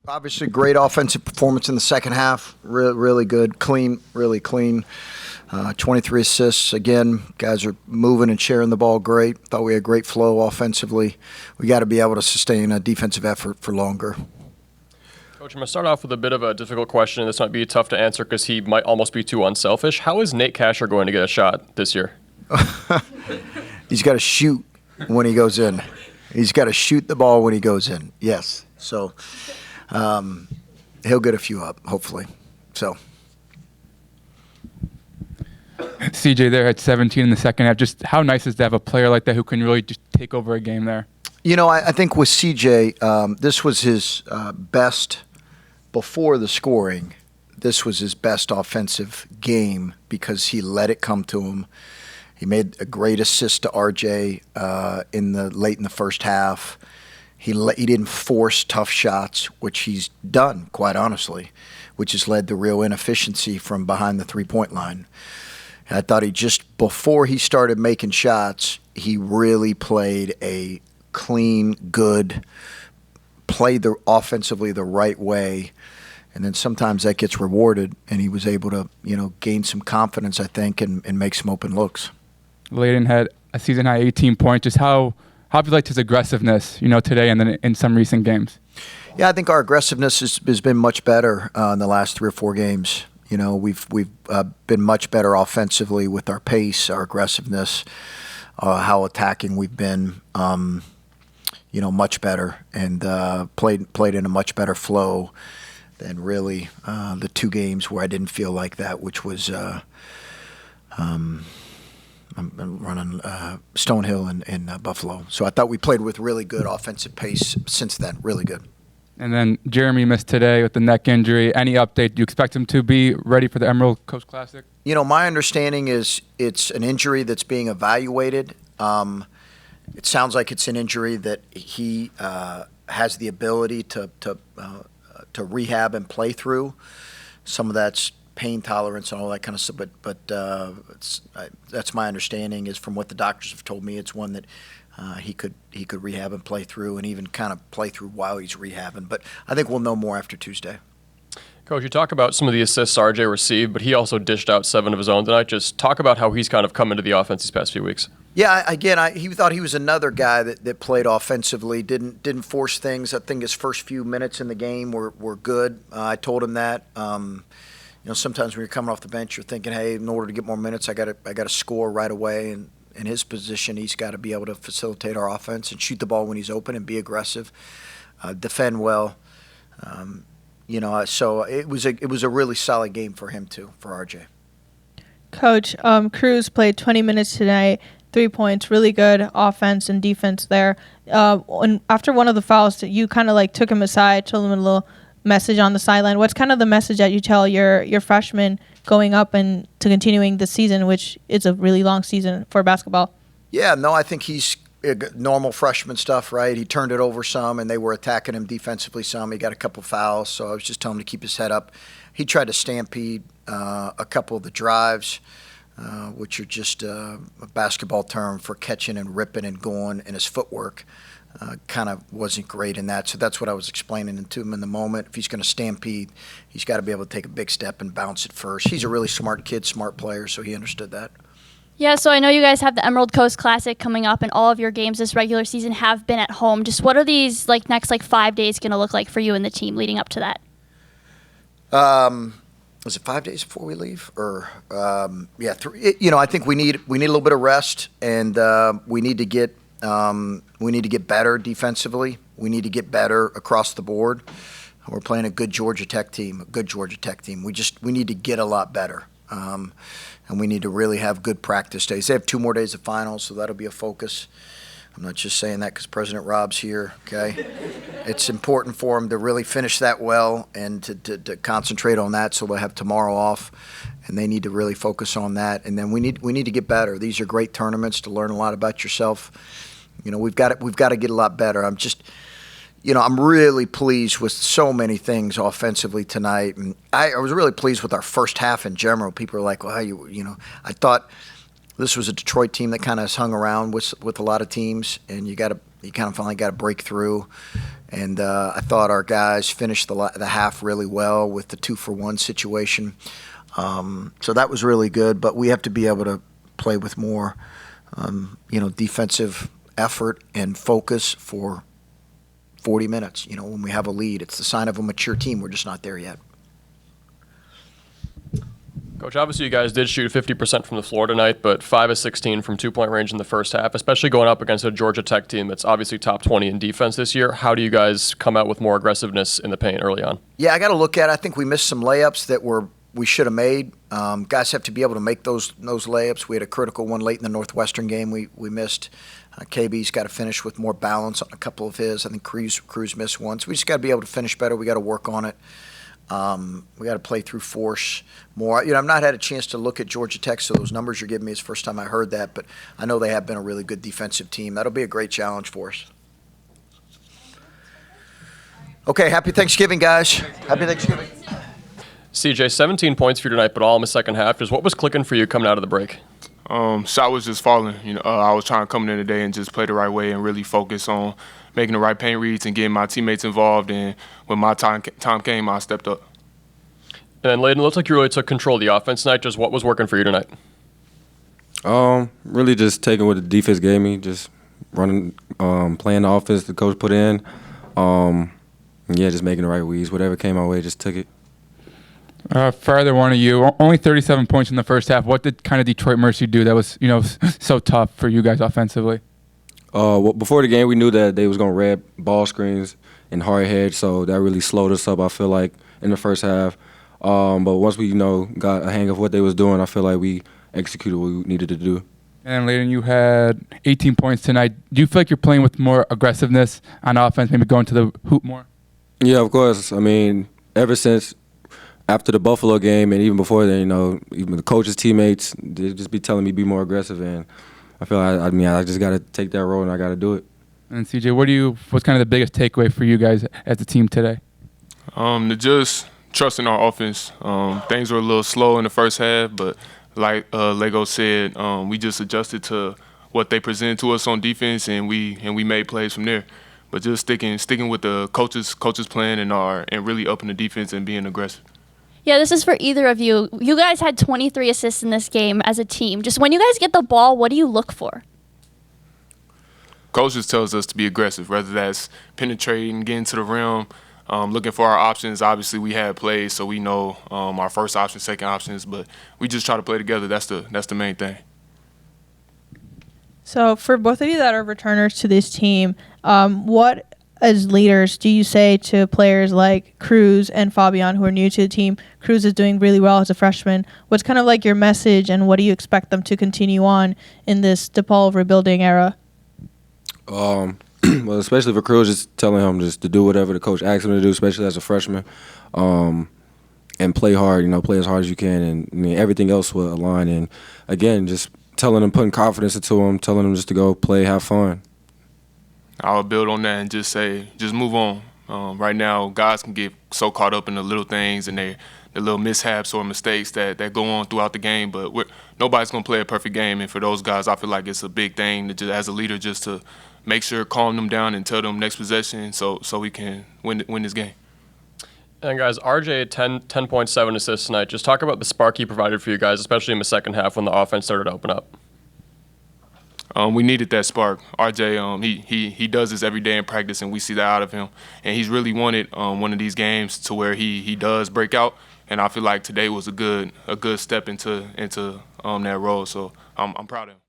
Obviously, great offensive performance in the second half. Really good, clean, really clean. 23 assists. Again, guys are moving and sharing the ball great. Thought we had great flow offensively. We got to be able to sustain a defensive effort for longer. Coach, I'm going to start off with a bit of a difficult question. This might be tough to answer because he might almost be too unselfish. How is Nate Kasher going to get a shot this year? He's got to shoot when he goes in. He's got to shoot the ball when he goes in. Yes. So he'll get a few up, hopefully. So. CJ there at 17 in the second half. Just how nice is to have a player like that who can really just take over a game there? You know, I think with CJ, this was his best before the scoring. This was his best offensive game because he let it come to him. He made a great assist to RJ late in the first half. He didn't force tough shots, which he's done, quite honestly, which has led to real inefficiency from behind the three-point line. I thought before he started making shots, he really played a clean, good, played offensively the right way. And then sometimes that gets rewarded, and he was able to, gain some confidence, I think, and make some open looks. Layden had a season-high 18 points. Just how have you liked his aggressiveness, today and then in some recent games? Yeah, I think our aggressiveness has been much better in the last 3 or 4 games. We've been much better offensively with our pace, our aggressiveness, how attacking we've been. Much better, and played in a much better flow than really the 2 games where I didn't feel like that, which was I'm running Stonehill and Buffalo. So I thought we played with really good offensive pace since then, really good. And then Jeremy missed today with the neck injury. Any update? Do you expect him to be ready for the Emerald Coast Classic? My understanding is it's an injury that's being evaluated. It sounds like it's an injury that he has the ability to rehab and play through. Some of that's pain tolerance and all that kind of stuff, but that's my understanding. Is from what the doctors have told me, it's one that he could rehab and play through, and even kind of play through while he's rehabbing. But I think we'll know more after Tuesday. Coach, you talk about some of the assists RJ received, but he also dished out 7 of his own tonight. Just talk about how he's kind of come into the offense these past few weeks. Yeah, he thought he was another guy that played offensively, didn't force things. I think his first few minutes in the game were good. I told him that. Sometimes when you're coming off the bench, you're thinking, hey, in order to get more minutes, I got to score right away. And in his position, he's got to be able to facilitate our offense and shoot the ball when he's open and be aggressive, defend well. So it was a really solid game for him too, for RJ. Coach, Cruz played 20 minutes tonight, 3 points, really good offense and defense there. And after one of the fouls, you kind of took him aside, told him a little message on the sideline. What's kind of the message that you tell your freshmen going up and to continuing the season, which is a really long season for basketball? Yeah, no, I think he's normal freshman stuff, right? He turned it over some, and they were attacking him defensively some. He got a couple fouls, so I was just telling him to keep his head up. He tried to stampede a couple of the drives, which are just a basketball term for catching and ripping and going, and his footwork kind of wasn't great in that. So that's what I was explaining to him in the moment. If he's going to stampede, he's got to be able to take a big step and bounce it first. He's a really smart kid, smart player, so he understood that. Yeah, so I know you guys have the Emerald Coast Classic coming up, and all of your games this regular season have been at home. Just what are these next 5 days going to look like for you and the team leading up to that? Was it 5 days before we leave, or 3? I think we need a little bit of rest, and we need to get better defensively. We need to get better across the board. We're playing a good Georgia Tech team. We need to get a lot better. And we need to really have good practice days. They have 2 more days of finals, so that'll be a focus. I'm not just saying that because President Rob's here, okay? It's important for them to really finish that well and to concentrate on that, so they'll have tomorrow off, and they need to really focus on that. And then we need to get better. These are great tournaments to learn a lot about yourself. We've got to get a lot better. I'm really pleased with so many things offensively tonight, and I was really pleased with our first half in general. People are like, well, I thought this was a Detroit team that kind of hung around with a lot of teams, and you kind of finally got to break through. And I thought our guys finished the half really well with the 2-for-1 situation. So that was really good, but we have to be able to play with more, defensive effort and focus for 40 minutes. When we have a lead, it's the sign of a mature team. We're just not there yet. Coach, obviously you guys did shoot 50% from the floor tonight, but 5 of 16 from two-point range in the first half, especially going up against a Georgia Tech team that's obviously top 20 in defense this year. How do you guys come out with more aggressiveness in the paint early on? Yeah, I got to look at it. I think we missed some layups that we should have made. Guys have to be able to make those layups. We had a critical one late in the Northwestern game we missed. KB's got to finish with more balance on a couple of his. I think Cruz missed one. So we just got to be able to finish better. We got to work on it. We got to play through force more. I've not had a chance to look at Georgia Tech, so those numbers you're giving me is the first time I heard that, but I know they have been a really good defensive team. That'll be a great challenge for us. Okay, happy Thanksgiving, guys. Happy Thanksgiving. CJ, 17 points for you tonight, but all in the second half. Just what was clicking for you coming out of the break? Shot was just falling. I was trying to come in today and just play the right way and really focus on making the right paint reads and getting my teammates involved. And when my time came, I stepped up. And then Layden, it looks like you really took control of the offense tonight. Just what was working for you tonight? Really just taking what the defense gave me, just running, playing the offense the coach put in. Just making the right reads. Whatever came my way, just took it. For either one of you, only 37 points in the first half. What did kind of Detroit Mercy do that was, so tough for you guys offensively? Well, before the game, we knew that they was going to red ball screens and hard head, so that really slowed us up, I feel like, in the first half. But once we, got a hang of what they was doing, I feel like we executed what we needed to do. And Layden, you had 18 points tonight. Do you feel like you're playing with more aggressiveness on offense, maybe going to the hoop more? Yeah, of course. Ever since after the Buffalo game and even before then, even the coaches, teammates, they just be telling me be more aggressive, and I feel like, I just got to take that role and I got to do it. And CJ, what's kind of the biggest takeaway for you guys as a team today? To just trust in our offense. Things were a little slow in the first half, but like Lego said, we just adjusted to what they presented to us on defense, and we made plays from there. But just sticking with the coaches' plan and really upping the defense and being aggressive. Yeah, this is for either of you. You guys had 23 assists in this game as a team. Just when you guys get the ball, what do you look for? Coaches tells us to be aggressive, whether that's penetrating, getting to the rim, looking for our options. Obviously, we had plays, so we know our first option, second options, but we just try to play together. That's the main thing. So for both of you that are returners to this team, what as leaders do you say to players like Cruz and Fabian who are new to the team? Cruz is doing really well as a freshman. What's kind of like your message, and what do you expect them to continue on in this DePaul rebuilding era? Well, especially for Cruz, just telling him just to do whatever the coach asks him to do, especially as a freshman, and play hard. Play as hard as you can, and everything else will align. And again, just telling him, putting confidence into him, telling him just to go play, have fun. I'll build on that and just say, just move on. Right now, guys can get so caught up in the little things and the little mishaps or mistakes that go on throughout the game, but nobody's going to play a perfect game. And for those guys, I feel like it's a big thing to just, as a leader, just to make sure, calm them down and tell them next possession so we can win this game. And guys, RJ 10.7 assists tonight. Just talk about the spark he provided for you guys, especially in the second half when the offense started to open up. We needed that spark. RJ, he does this every day in practice, and we see that out of him. And he's really wanted one of these games to where he does break out. And I feel like today was a good step into that role. So I'm proud of him.